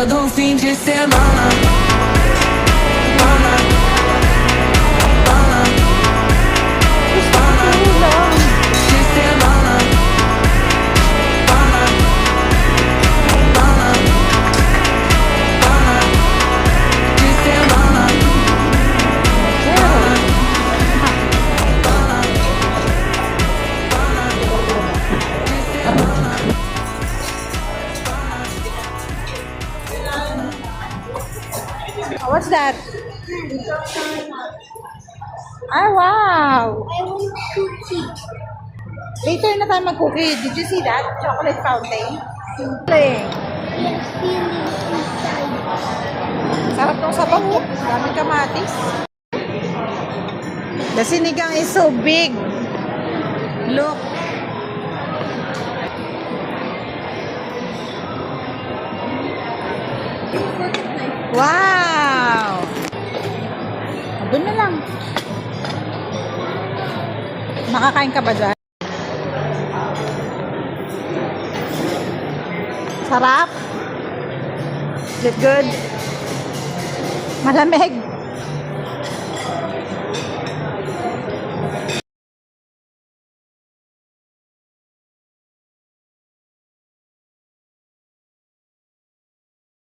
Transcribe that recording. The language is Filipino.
todo fim de semana. Mana, mana, mana, de semana. Mana, mana, mana, de semana. What's that? Ah, wow! I want cookie. Later na tayo mag-cookie. Did you see that? Chocolate fountain. Play. Yes, feeling inside. Sarap ng sabaw. Daming kamatis. The sinigang is so big. Look. Wow! Doon na lang. Makakain ka ba dyan? Sarap? Is it good? Malamig.